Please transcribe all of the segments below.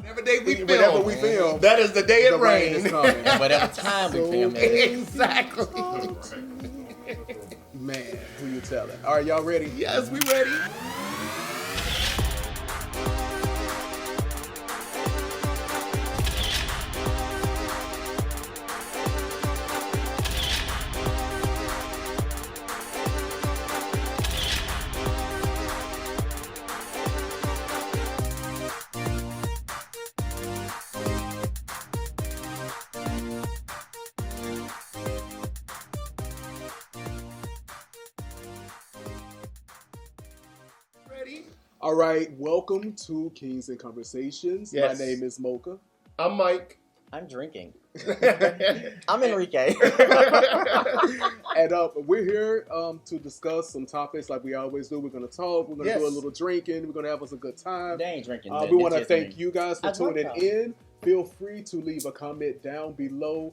Whenever we film, that is the day it rains. And whatever time we film it. Exactly. Man, who you telling? All right, y'all ready? Yes, we ready. All right, welcome to Kingz and Konversations. Yes. My name is Mocha. I'm Mike. I'm drinking. I'm Enrique. And we're here to discuss some topics like we always do. We're going to talk. We're going to do a little drinking. We're going to have us a good time. They ain't drinking. We want to thank you guys for tuning in. Feel free to leave a comment down below.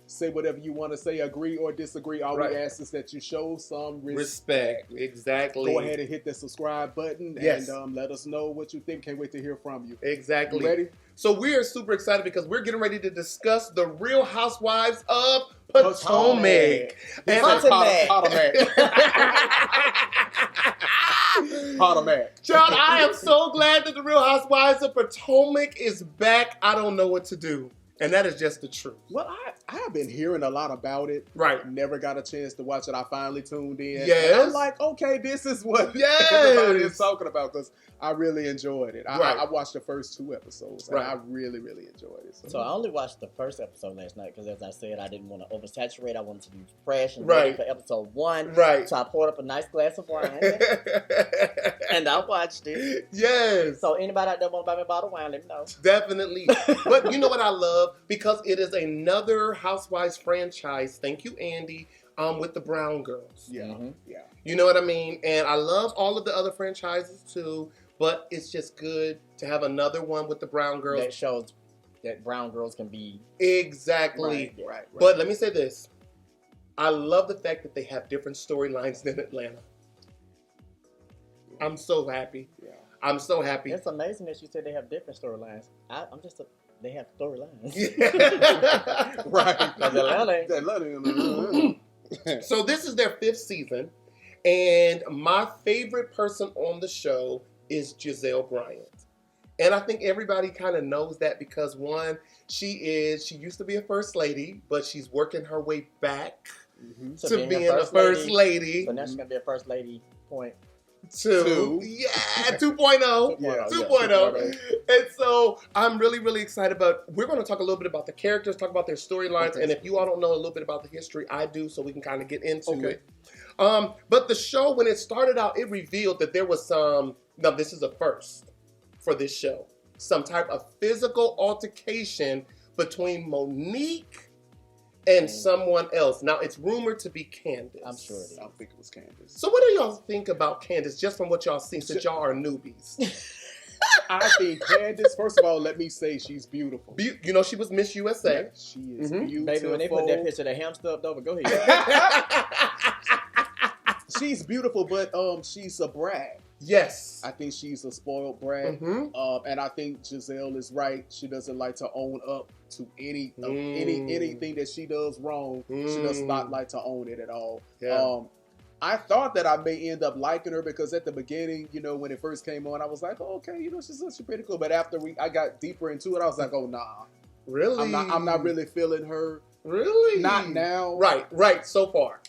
Say whatever you want to say, agree or disagree. All we ask is that you show some respect. Exactly. Go ahead and hit the subscribe button and let us know what you think. Can't wait to hear from you. Exactly. You ready? So we are super excited because we're getting ready to discuss the Real Housewives of Potomac. Potomac. John, I am so glad that the Real Housewives of Potomac is back. I don't know what to do. And that is just the truth. Well, I have been hearing a lot about it. Right. Never got a chance to watch it. I finally tuned in. Yes. And I'm like, okay, this is what everybody is talking about because I really enjoyed it. I watched the first 2 episodes and I really, really enjoyed it. So I only watched the first episode last night because, as I said, I didn't want to oversaturate. I wanted to be fresh and ready for episode 1. Right. So I poured up a nice glass of wine and I watched it. Yes. So anybody out there want to buy me a bottle of wine, let me know. Definitely. But you know what I love? Because it is another Housewives franchise. Thank you, Andy. With the Brown Girls. Yeah. Mm-hmm. Yeah. You know what I mean? And I love all of the other franchises too. But it's just good to have another one with the Brown Girls. That shows that Brown Girls can be... Exactly. Right. But let me say this. I love the fact that they have different storylines than Atlanta. I'm so happy. Yeah. I'm so happy. It's amazing that you said they have different storylines. They have storylines. Right. Atlanta. So this is their 5th season. And my favorite person on the show is Gizelle Bryant. And I think everybody kind of knows that because one, she used to be a first lady, but she's working her way back to being a first lady. So now she's going to be a first lady point. 2. Yeah, 2.0. 2.0. And so I'm really, really excited we're going to talk a little bit about the characters, talk about their storylines. And if you all don't know a little bit about the history, I do, so we can kind of get into it. But the show, when it started out, it revealed that there was this is a first for this show, some type of physical altercation between Monique and someone else. Now, it's rumored to be Candice. I'm sure it is. I think it was Candice. So what do y'all think about Candice, just from what y'all seen, since y'all are newbies? I think Candice, first of all, let me say she's beautiful. You know, she was Miss USA. Yeah, she is beautiful. Baby, when they put that picture of the hamster up over, go ahead. She's beautiful, but she's a brat. Yes. I think she's a spoiled brat. And I think Gizelle is right. She doesn't like to own up to anything that she does wrong. She does not like to own it at all. Yeah. I thought that I may end up liking her because at the beginning, when it first came on, I was like, oh, okay, she's pretty cool. But after I got deeper into it, I was like, oh, nah. Really? I'm not really feeling her. Really? Not now. Right. So far.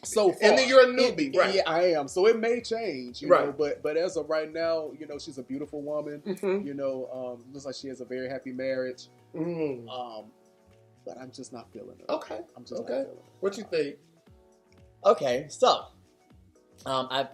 And then you're a newbie, right? Yeah, I am. So it may change, you know. But as of right now, she's a beautiful woman. Looks like she has a very happy marriage. But I'm just not feeling her. Okay. I'm just not feeling her. What you think? Okay, so I'm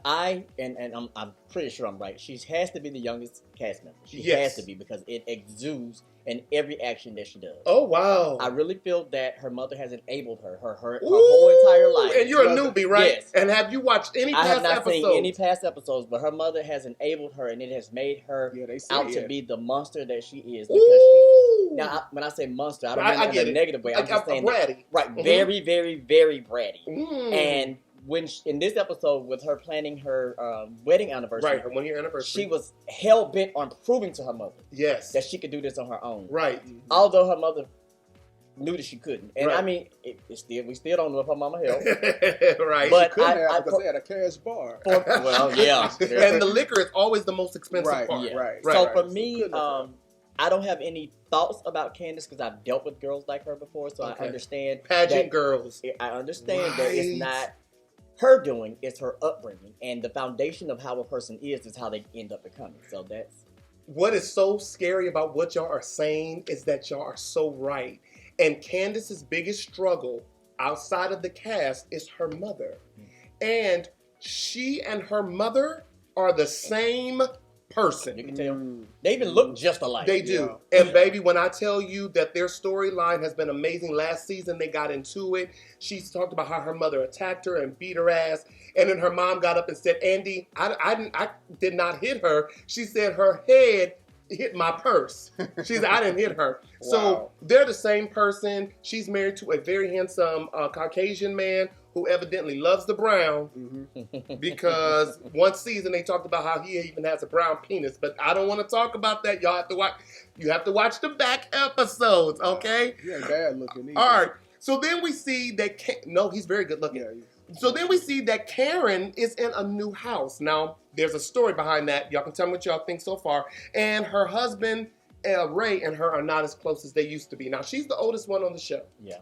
pretty sure I'm right. She has to be the youngest cast member. She has to be because it exudes in every action that she does. Oh wow! I really feel that her mother has enabled her whole entire life. And you're a newbie, right? Yes. And have you watched any past episodes? I have not seen any past episodes, but her mother has enabled her, and it has made her out to be the monster that she is. Because when I say monster, I don't mean it in a negative way. I'm just saying bratty. Right, very, very, very bratty. And in this episode with her planning her wedding anniversary, right, her 1 year anniversary, she was hell bent on proving to her mother, yes, that she could do this on her own, right. Although her mother knew that she couldn't, and right. I mean, we still don't know if her mama helped, right? But because they had a cash bar. Well, yeah, and the liquor is always the most expensive right, part. Yeah. Right. So for me, I don't have any thoughts about Candice because I've dealt with girls like her before, so I understand pageant girls. I understand that it's not her doing, it's her upbringing, and the foundation of how a person is how they end up becoming. So that's what is so scary about what y'all are saying is that y'all are so right. And Candice's biggest struggle outside of the cast is her mother, and she and her mother are the same person. You can tell. They even look just alike. They do. Yeah. And baby, when I tell you that their storyline has been amazing, last season they got into it. She's talked about how her mother attacked her and beat her ass. And then her mom got up and said, Andy, I did not hit her. She said her head hit my purse. She said, I didn't hit her. Wow. So they're the same person. She's married to a very handsome Caucasian man who evidently loves the brown, because one season they talked about how he even has a brown penis, but I don't want to talk about that. Y'all have to watch. You have to watch the back episodes, okay? He ain't bad looking either. All right. So then we see that. No, he's very good looking. Yeah. So then we see that Karen is in a new house. Now there's a story behind that. Y'all can tell me what y'all think so far. And her husband, Ray, and her are not as close as they used to be. Now she's the oldest one on the show. Yeah.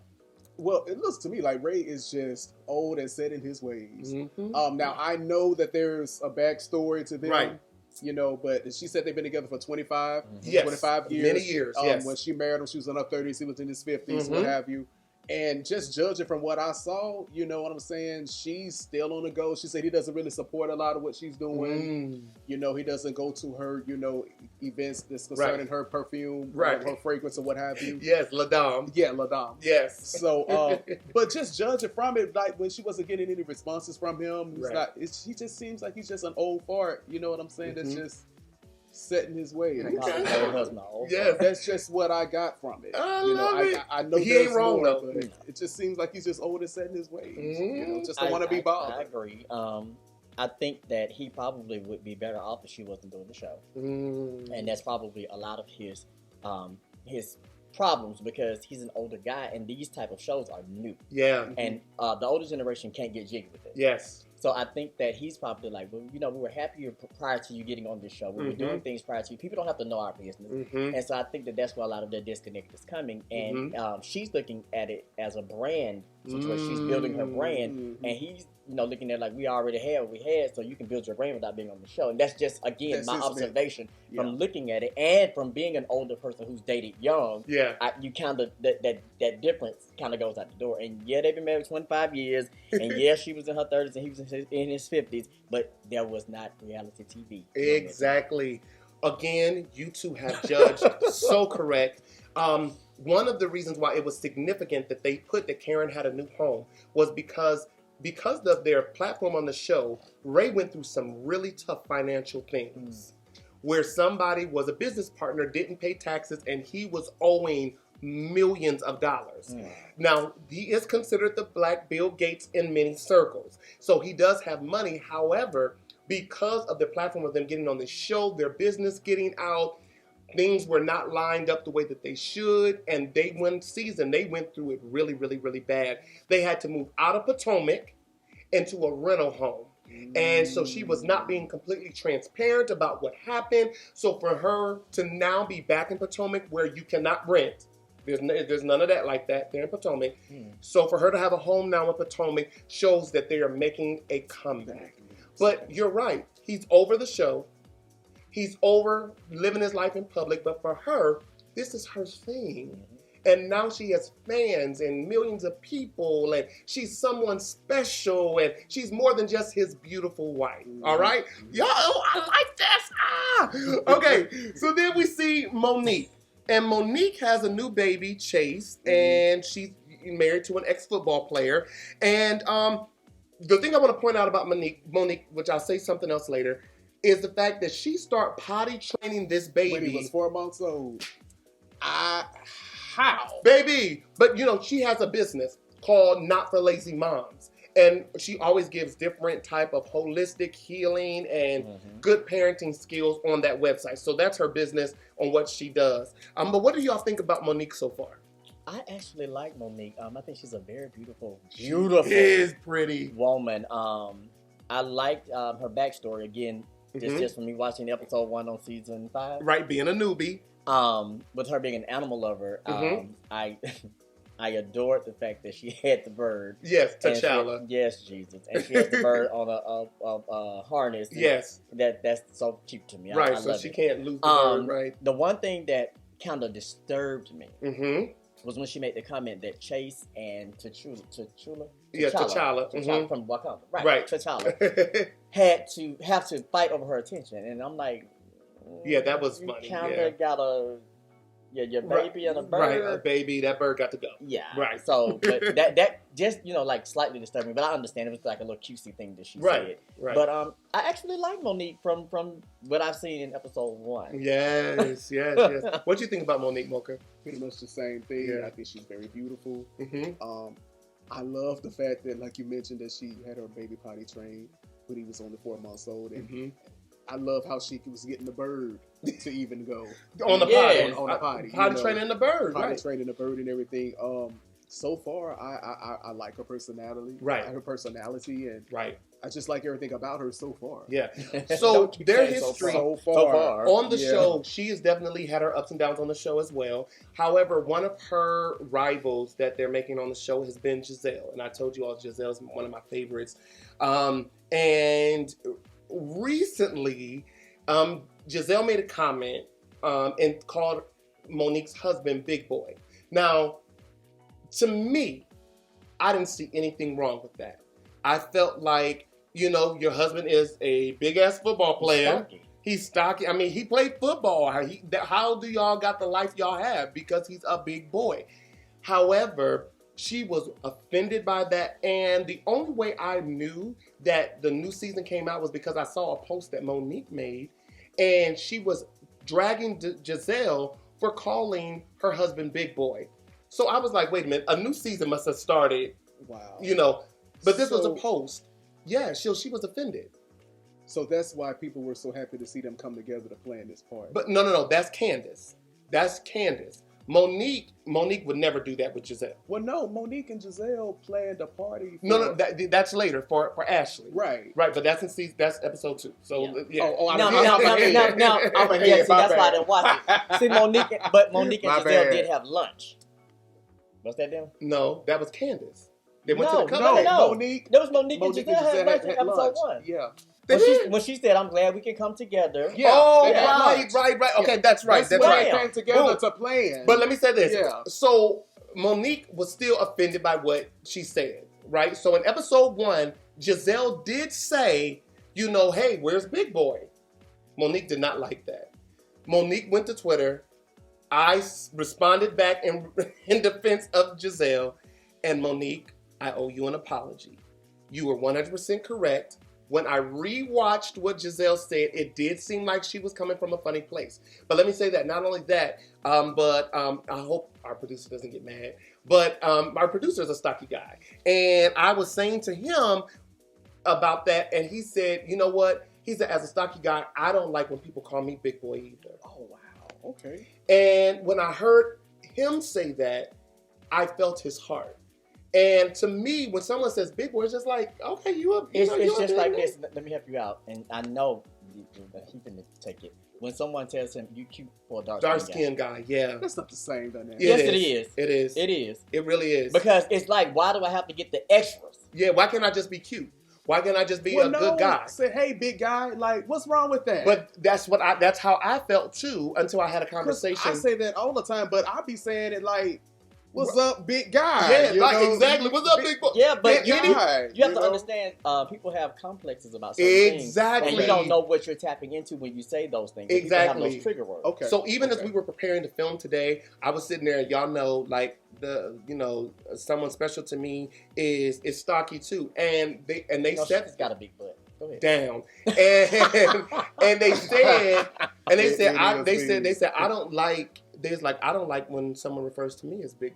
Well, it looks to me like Ray is just old and set in his ways. Now, I know that there's a backstory to them, right? You know, but she said they've been together for 25 years. Many years, yes. When she married him, she was in her 30s, he was in his 50s, what have you. And just judging from what I saw, you know what I'm saying, she's still on the go. She said he doesn't really support a lot of what she's doing. You know, he doesn't go to her, you know, events that's concerning her perfume, her fragrance or what have you. Yes, La Dame. Yeah, La Dame. Yes. So, but just judging from it, like when she wasn't getting any responses from him, he just seems like he's just an old fart. You know what I'm saying? That's just set in his way. Yeah, that's just what I got from it. I know he ain't wrong though. But it just seems like he's just old and set in his ways. You know, just don't want to be bothered. I agree. I think that he probably would be better off if she wasn't doing the show, and that's probably a lot of his problems, because he's an older guy and these type of shows are new. Yeah, and the older generation can't get jiggy with it. Yes. So I think that he's probably like, well, you know, we were happier prior to you getting on this show. We were doing things prior to you. People don't have to know our business. And so I think that that's where a lot of the disconnect is coming. And she's looking at it as a brand situation. She's building her brand. And he's, you know, looking at like, we already had what we had, so you can build your brand without being on the show. And that's just, again, my observation from looking at it and from being an older person who's dated young. Yeah. You kind of, that difference kind of goes out the door. And yeah, they've been married 25 years. And yeah, she was in her 30s and he was in his 50s, but there was not reality TV. Exactly. Again, you two have judged so correct. One of the reasons why it was significant that they put that Karen had a new home was because of their platform on the show, Ray went through some really tough financial things where somebody was a business partner, didn't pay taxes, and he was owing millions of dollars. Now, he is considered the Black Bill Gates in many circles. So he does have money. However, because of the platform of them getting on the show, their business getting out, things were not lined up the way that they should. And they went through it really, really, really bad. They had to move out of Potomac into a rental home. And so she was not being completely transparent about what happened. So for her to now be back in Potomac where you cannot rent, there's none of that like that. They're in Potomac. So for her to have a home now in Potomac shows that they are making a comeback. But you're right. He's over the show. He's over living his life in public. But for her, this is her thing. And now she has fans and millions of people, and she's someone special, and she's more than just his beautiful wife. All right? Yo, I like this. Okay, so then we see Monique. And Monique has a new baby, Chase, and she's married to an ex-football player. And the thing I want to point out about Monique, which I'll say something else later, is the fact that she started potty training this baby when he was 4 months old. How? Baby! But, you know, she has a business called Not for Lazy Moms. And she always gives different type of holistic healing and good parenting skills on that website. So that's her business on what she does. But what do y'all think about Monique so far? I actually like Monique. I think she's a very beautiful She is pretty woman. I liked her backstory again. Just from me watching episode 1 on season 5. Right, being a newbie. With her being an animal lover, I adored the fact that she had the bird. Yes, T'Challa. Yes, Jesus. And she has the bird on a harness. Yes. That's so cute to me. Right, I so love she it. Can't lose the bird, right? The one thing that kind of disturbed me was when she made the comment that Chase and T'Challa from Wakanda. Right. T'Challa have to fight over her attention. And I'm like, yeah, that was funny. Kind of got your baby and a bird. Right, a baby. That bird got to go. Yeah. Right. So, but that just, like slightly disturbed me. But I understand it was like a little cutesy thing that she said. Right. But I actually like Monique from what I've seen in episode 1. Yes. What do you think about Monique, Mocha? Pretty much the same thing. Yeah. I think she's very beautiful. I love the fact that, like you mentioned, that she had her baby potty trained when he was only 4 months old. And I love how she was getting the bird to even go on the potty. On the potty. Potty training the bird. Potty training the bird and everything. So far, I like her personality. Right. Her personality. And I just like everything about her so far. Yeah. So their history so far on the show, she has definitely had her ups and downs on the show as well. However, one of her rivals that they're making on the show has been Gizelle. And I told you all Gizelle's one of my favorites. And recently, Gizelle made a comment and called Monique's husband Big Boy. Now, to me, I didn't see anything wrong with that. I felt like, your husband is a big-ass football player. He's stocky. I mean, he played football. How do y'all got the life y'all have? Because he's a big boy. However, she was offended by that. And the only way I knew that the new season came out was because I saw a post that Monique made. And she was dragging Gizelle for calling her husband Big Boy. So I was like, wait a minute, a new season must have started. Wow. But this was a post. Yeah, she was offended. So that's why people were so happy to see them come together to plan this part. But no, that's Candice. Monique would never do that with Gizelle. Well, no, Monique and Gizelle planned a party. No, that's later for Ashley. Right, but that's episode 2. So yeah. Now, that's why I didn't watch it. See, Monique and Gizelle did have lunch. Was that them? No, that was Candice. They went to the company. No. There was Monique and Gizelle had lunch in episode 1. Yeah. When she said, "I'm glad we can come together." Yeah. Oh, right. Okay, that's right. That's right. They came together to plan. But let me say this. Yeah. So Monique was still offended by what she said, right? So in episode 1, Gizelle did say, hey, where's Big Boy? Monique did not like that. Monique went to Twitter. I responded back in defense of Gizelle. And Monique, I owe you an apology. You were 100% correct. When I rewatched what Gizelle said, it did seem like she was coming from a funny place. But let me say that, not only that, but I hope our producer doesn't get mad, but our producer is a stocky guy. And I was saying to him about that, and he said, you know what? He said, as a stocky guy, I don't like when people call me Big Boy either. Oh, wow. Okay. And when I heard him say that, I felt his heart. And to me, when someone says Big Boy, it's just like, okay, it's just like this. Let me help you out. And I know he can take it. When someone tells him, you cute for a dark-skinned guy. Yeah. That's not the same dynamic. Yes, it is. It is. It is. It really is. Because it's like, why do I have to get the extras? Yeah, why can't I just be cute? Why can't I just be a good guy? Say, hey, big guy, like, what's wrong with that? But that's how I felt too until I had a conversation. I say that all the time, but I be saying it like, what's up, big guy? Yeah, exactly. What's up, big boy? Yeah, but you have to know? Understand, people have complexes about certain things. Exactly. And you don't know what you're tapping into when you say those things. Exactly. People have those trigger words. Okay. So even as we were preparing to film today, I was sitting there, and y'all know, like, someone special to me is stocky too. And they said she's got a big butt. Go ahead. Down. And they said I don't like there's like, I don't like when someone refers to me as big,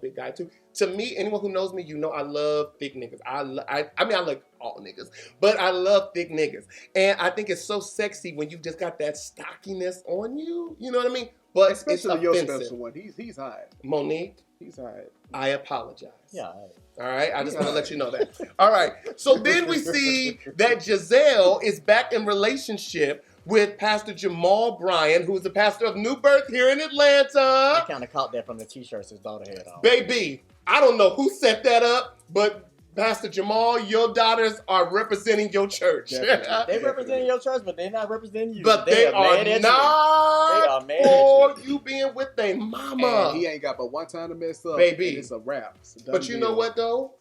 big guy too. To me, anyone who knows me, I love thick niggas. I mean, I like all niggas, but I love thick niggas. And I think it's so sexy when you just got that stockiness on you. You know what I mean? But especially your special one. He's high. Monique. He's high. I apologize. Yeah. All right. I just want to let you know that. All right. So then we see that Gizelle is back in relationship with Pastor Jamal Bryan, who is the pastor of New Birth here in Atlanta. I kind of caught that from the t-shirts his daughter had on. Baby, I don't know who set that up, but Pastor Jamal, your daughters are representing your church. They representing your church, but they're not representing you. But they are not for you being with their mama. And he ain't got but one time to mess up. Baby. It's a wrap. But you know what, though?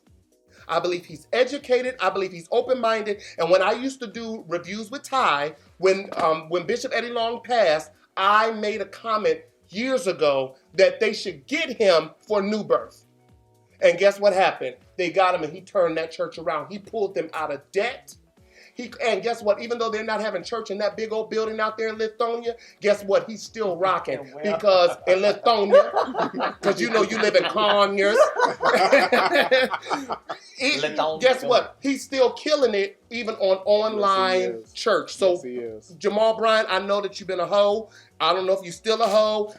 I believe he's educated. I believe he's open-minded. And when I used to do reviews with Ty, when Bishop Eddie Long passed, I made a comment years ago that they should get him for New Birth. And guess what happened? They got him and he turned that church around. He pulled them out of debt. And guess what? Even though they're not having church in that big old building out there in Lithonia, guess what? He's still rocking. Because in Lithonia, because you live in Conyers. Guess what? He's still killing it even on online church. So Jamal Bryan, I know that you've been a hoe. I don't know if you're still a hoe.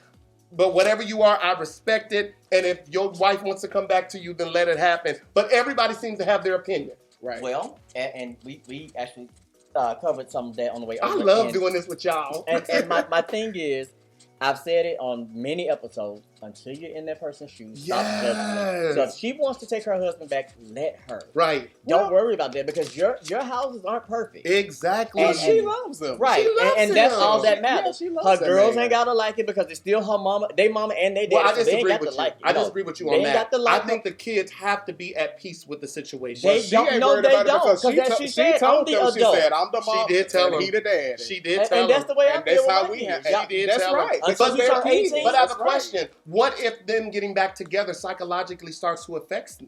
But whatever you are, I respect it. And if your wife wants to come back to you, then let it happen. But everybody seems to have their opinion. Right. Well, and we actually covered some of that on the way over. I love doing this with y'all. And my thing is, I've said it on many episodes, until you're in that person's shoes, stop judging them. So if she wants to take her husband back, let her. Right. Don't worry about that, because your houses aren't perfect. Exactly. And she loves him. Right. And that's all that matters. Yeah, she loves her girls ain't got to like it because it's still her mama, they mama and they daddy. Well, I so they ain't disagree got with to you. like it. I disagree with you on that. I think the kids have to be at peace with the situation. They don't. No, they don't. Because she said, I'm the adult. She said, I'm the mom. She did tell him. He the dad. She did tell him. And that's the way I feel. That's how we have. She did tell him. Until you turn 18. But I have a question. What if them getting back together psychologically starts to affect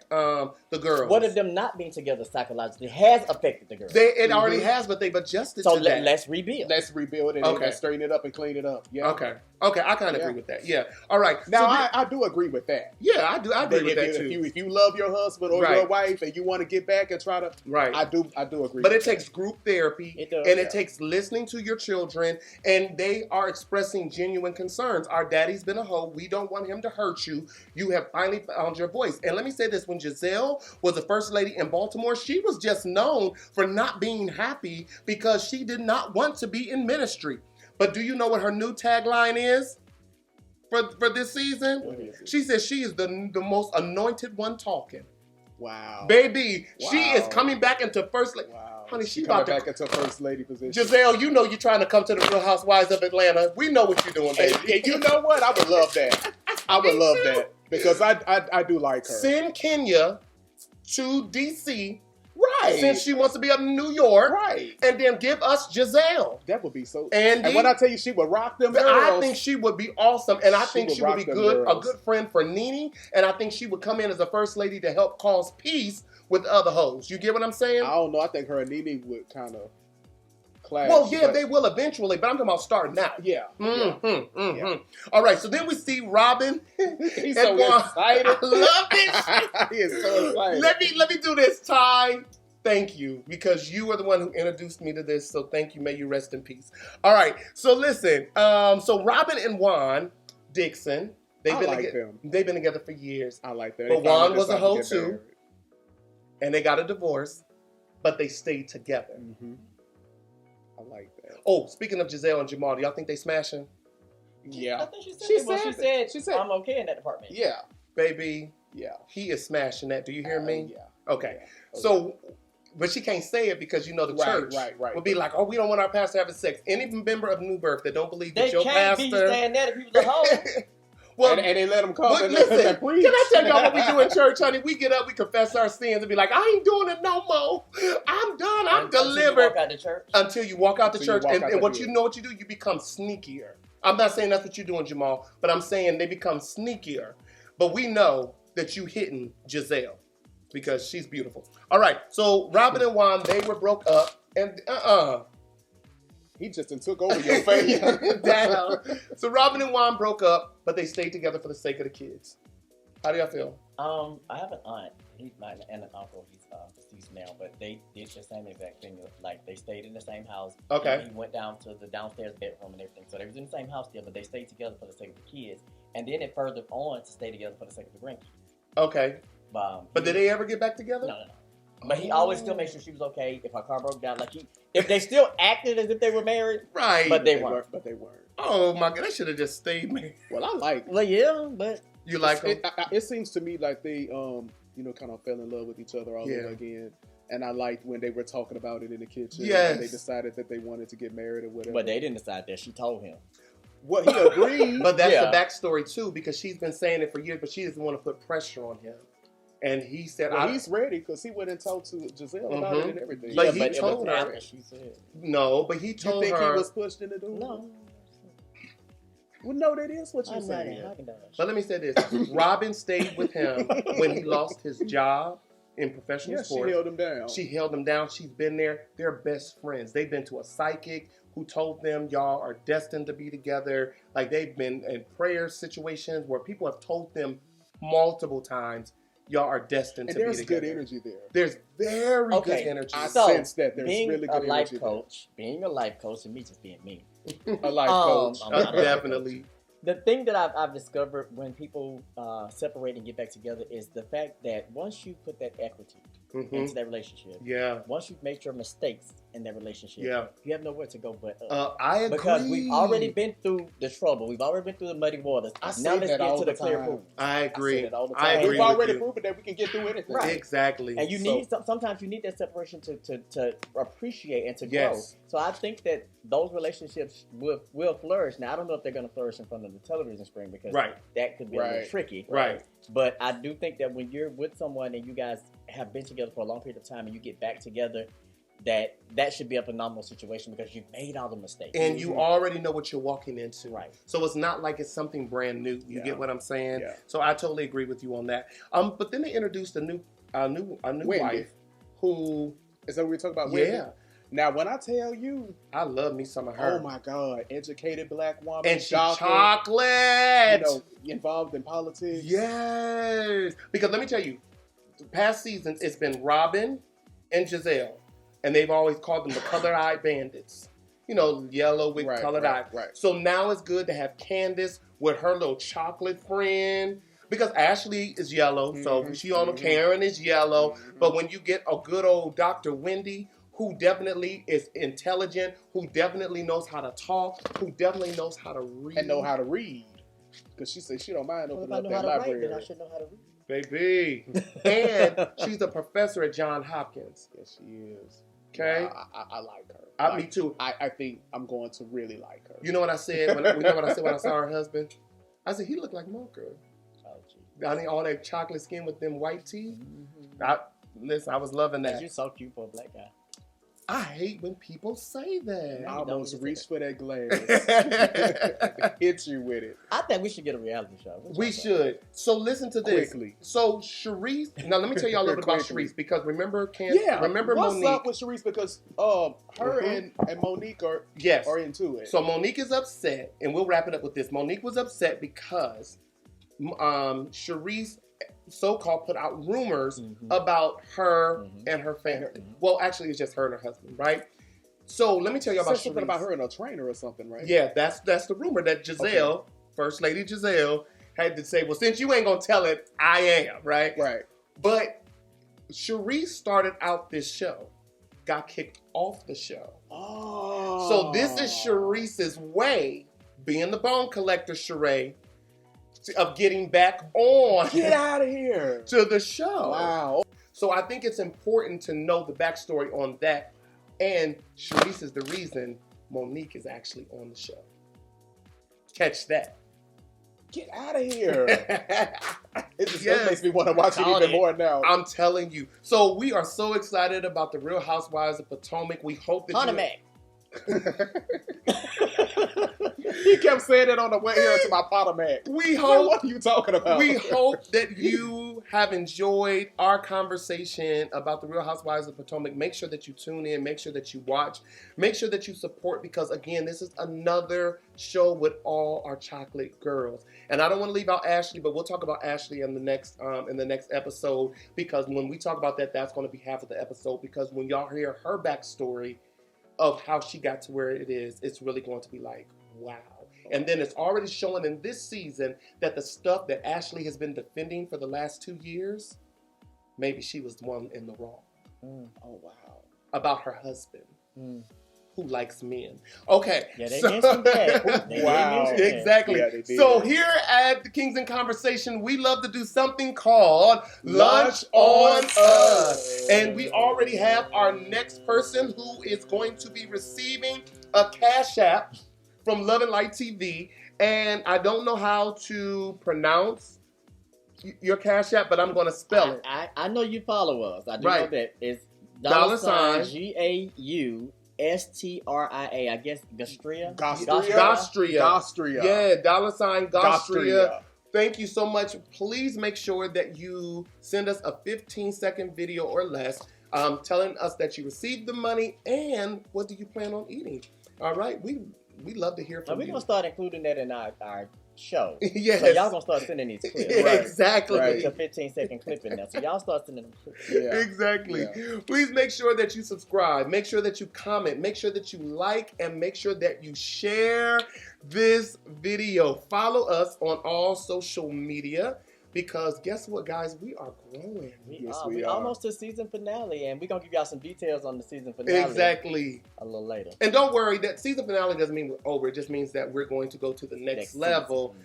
the girls? What if them not being together psychologically has affected the girls? It already has, but they've adjusted to that. So let's rebuild. Let's rebuild it and straighten it up and clean it up. Yeah. Okay, I kind of agree with that. Yeah. All right. Now, I do agree with that. Yeah, I agree with that too. If you love your husband or your wife and you want to get back and try to... Right. I do agree But with it takes group therapy. It does. And it takes listening to your children, and they are expressing genuine concerns. Our daddy's been a hoe. We don't want him to hurt you. You have finally found your voice. And let me say this, when Gizelle was the first lady in Baltimore, she was just known for not being happy because she did not want to be in ministry. But do you know what her new tagline is for this season? She says she is the most anointed one talking. Wow. Baby, she is coming back into first lady. Wow. Honey, she coming about to back into first lady position. Gizelle, you know you're trying to come to the Real Housewives of Atlanta. We know what you're doing, baby. And you know what? I would love that. I would love that. Because I do like her. Send Kenya to D.C. Right. Since she wants to be up in New York. Right. And then give us Gizelle. That would be so... And when I tell you she would rock them girls... I think she would be awesome. And I think she would be a girls. good friend for Nene. And I think she would come in as a first lady to help cause peace with other hoes. You get what I'm saying? I don't know. I think her and Nene would kind of clash. Well, yeah, they will eventually, but I'm talking about starting now. Yeah. Yeah. All right, so then we see Robyn. He's so excited. I love this. He is so excited. Let me do this, Ty. Thank you, because you are the one who introduced me to this, so thank you. May you rest in peace. All right, so listen. So Robyn and Juan, Dixon, they've been together for years. I like that. But Juan was a hoe too. And they got a divorce, but they stayed together. Mm-hmm. I like that. Oh, speaking of Gizelle and Jamal, do y'all think they smashing? Yeah. I think she said, I'm okay in that department. Yeah. Baby. Yeah. He is smashing that. Do you hear me? Yeah. Okay. So, but she can't say it because the church will be like, oh, we don't want our pastor having sex. Any member of New Birth that don't believe that your pastor... They can't be saying that if he was a hoe. Well, and they let them come and listen, preach. Can I tell y'all what we do in church, honey? We get up, we confess our sins, and be like, I ain't doing it no more. I'm done. I'm delivered. Until you walk out the church. And what you know what you do? You become sneakier. I'm not saying that's what you're doing, Jamal, but I'm saying they become sneakier. But we know that you hitting Gizelle because she's beautiful. All right, so Robyn and Juan, they were broke up, and He just took over your face. Damn. So Robyn and Juan broke up, but they stayed together for the sake of the kids. How do y'all feel? I have an aunt. And an uncle. He's deceased now, but they did the same exact thing. Like they stayed in the same house. Okay. He went down to the downstairs bedroom and everything. So they was in the same house together. They stayed together for the sake of the kids, and then it furthered on to stay together for the sake of the grandkids. Okay. But did they ever get back together? No. But he always still made sure she was okay. If her car broke down, if they still acted as if they were married, right? But they weren't. Oh my God, they should have just stayed married. Well, I like. Well, yeah, but you like them? It seems to me like they kind of fell in love with each other all over again. And I liked when they were talking about it in the kitchen. Yes. And they decided that they wanted to get married or whatever. But they didn't decide that. She told him. Well, he agreed. But that's the backstory too, because she's been saying it for years, but she doesn't want to put pressure on him. And he said, he's ready because he went and talked to Gizelle about it and everything. But he told her. She said. No, but he told her. You think he was pushed in the door? No. Well, no, that is what you're saying. But let me say this. Robyn stayed with him when he lost his job in professional sports. She held him down. She held him down. She's been there. They're best friends. They've been to a psychic who told them y'all are destined to be together. Like they've been in prayer situations where people have told them multiple times, y'all are destined to be together. There's good energy there. There's very good energy. I sense that there's really good energy being a life coach and me just being me. A life coach. Definitely. The thing that I've discovered when people separate and get back together is the fact that once you put that equity into that relationship, once you've made your mistakes in that relationship, you have nowhere to go but up. I agree. Because we've already been through the trouble. We've already been through the muddy waters. Now let's get to the clear pool. I agree. I agree. We've already proven that we can get through anything. Right. Exactly. And you need sometimes you need that separation to appreciate and to grow. So I think that those relationships will flourish. Now I don't know if they're going to flourish in front of the television screen because that could be a little tricky. Right. But I do think that when you're with someone and you guys have been together for a long period of time and you get back together, that should be a phenomenal situation because you've made all the mistakes. And you already know what you're walking into. Right. So it's not like it's something brand new. You get what I'm saying? Yeah. So I totally agree with you on that. But then they introduced a new Wendy. Wife who... Is that what we're talking about? Wendy? Yeah. Now, when I tell you... I love me some of her. Oh, my God. Educated black woman. And she's chocolate. Involved in politics. Yes. Because let me tell you, the past seasons, it's been Robyn and Gizelle. And they've always called them the colored-eyed bandits. Yellow with colored eyes. Right. So now it's good to have Candice with her little chocolate friend. Because Ashley is yellow, so she on Karen is yellow. But when you get a good old Dr. Wendy, who definitely is intelligent, who definitely knows how to talk, who definitely knows how to read. And know how to read. Because she said she don't mind opening up that library. Then I should know how to read. Baby. And she's a professor at Johns Hopkins. Yes, she is. Okay? Yeah, I like her. Me too. I think I'm going to really like her. You know what I said? When I saw her husband? I said, he looked like Mocha. I think all that chocolate skin with them white teeth. Listen, I was loving that. You're so cute for a black guy. I hate when people say that. I almost reached for that glass. Hit you with it. I think we should get a reality show. We should. So listen to this. Quickly. So Charisse, now let me tell y'all a little bit about Charisse because remember Candice, remember what's Monique. What's up with Charisse? Because her and Monique are into it. So Monique is upset, and we'll wrap it up with this. Monique was upset because Charisse so-called put out rumors about her and her family. Well, actually, it's just her and her husband, right? So let me tell you about Charisse. Something about her and a trainer or something, right? Yeah, that's the rumor that Gizelle, First Lady Gizelle, had to say, well, since you ain't going to tell it, I am, right? Right. But Charisse started out this show, got kicked off the show. Oh. So this is Charisse's way, being the bone collector, Sheree, of getting back on. Get out of here. To the show. Wow. So I think it's important to know the backstory on that. And Charisse is the reason Monique is actually on the show. Catch that. Get out of here. It just makes me want to watch it even more now. I'm telling you. So we are so excited about the Real Housewives of Potomac. We hope that He kept saying it on the way here to my Potomac. We hope. What are you talking about? We hope that you have enjoyed our conversation about the Real Housewives of Potomac. Make sure that you tune in. Make sure that you watch. Make sure that you support, because again, this is another show with all our chocolate girls. And I don't want to leave out Ashley, but we'll talk about Ashley in the next episode, because when we talk about that, that's going to be half of the episode. Because when y'all hear her backstory of how she got to where it is, it's really going to be like, wow. And then it's already showing in this season that the stuff that Ashley has been defending for the last 2 years, maybe she was the one in the wrong. Oh, wow. About her husband, who likes men. Okay. Yeah, they mentioned that. Wow. Exactly. Yeah, so here at the Kingz in Konversation, we love to do something called Lunch on Us. And we already have our next person who is going to be receiving a Cash App from Love and Light TV, and I don't know how to pronounce your Cash App, but I'm going to spell it. I know you follow us. I do know that. It's $GAUSTRIA. I guess Gostria. Gostria. Yeah, $Gostria. Thank you so much. Please make sure that you send us a 15-second video or less telling us that you received the money and what do you plan on eating. All right, we love to hear from you. We're going to start including that in our show. Yes. So y'all going to start sending these clips. Right. Exactly. Right. A 15-second clip in there. So y'all start sending them clips. Yeah. Exactly. Yeah. Please make sure that you subscribe. Make sure that you comment. Make sure that you like. And make sure that you share this video. Follow us on all social media. Because guess what, guys? We are growing. We are almost to season finale, and we're going to give y'all some details on the season finale. Exactly. A little later. And don't worry, that season finale doesn't mean we're over. It just means that we're going to go to the next level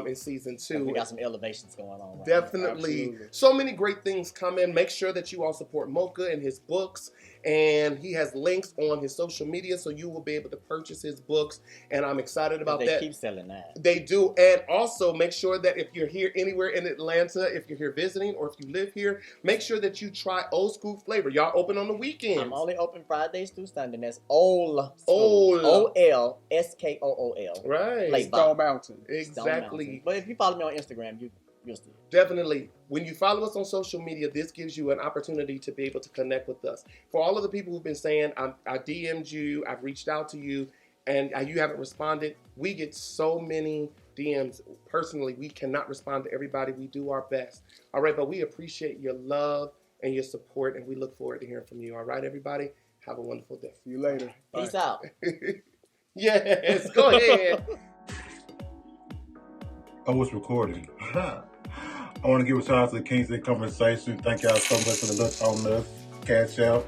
in season 2. And we got some elevations going on. Right Definitely. So many great things coming. Make sure that you all support Mocha and his books. And he has links on his social media, so you will be able to purchase his books. And I'm excited about that. They keep selling that. They do. And also make sure that if you're here anywhere in Atlanta, if you're here visiting, or if you live here, make sure that you try Old School Flavor. Y'all open on the weekends. I'm only open Fridays through Sunday. That's Old School. OLSKOOL. Right. Stone Mountain. Exactly. But if you follow me on Instagram, you'll see it. Definitely. When you follow us on social media, this gives you an opportunity to be able to connect with us. For all of the people who've been saying, I DM'd you, I've reached out to you, and you haven't responded, we get so many DMs. Personally, we cannot respond to everybody. We do our best. All right, but we appreciate your love and your support, and we look forward to hearing from you. All right, everybody? Have a wonderful day. See you later. Peace out. Yes, go ahead. Oh, it's recording. I want to give a shout out to the Kingz in Konversation. Thank y'all so much for the Lunch on Us Cash Out.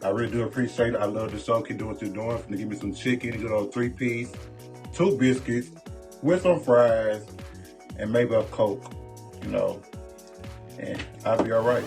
I really do appreciate it. I love the show. Keep doing what you're doing. Finna give me some chicken, a good old 3-piece, 2 biscuits with some fries, and maybe a Coke, and I'll be all right.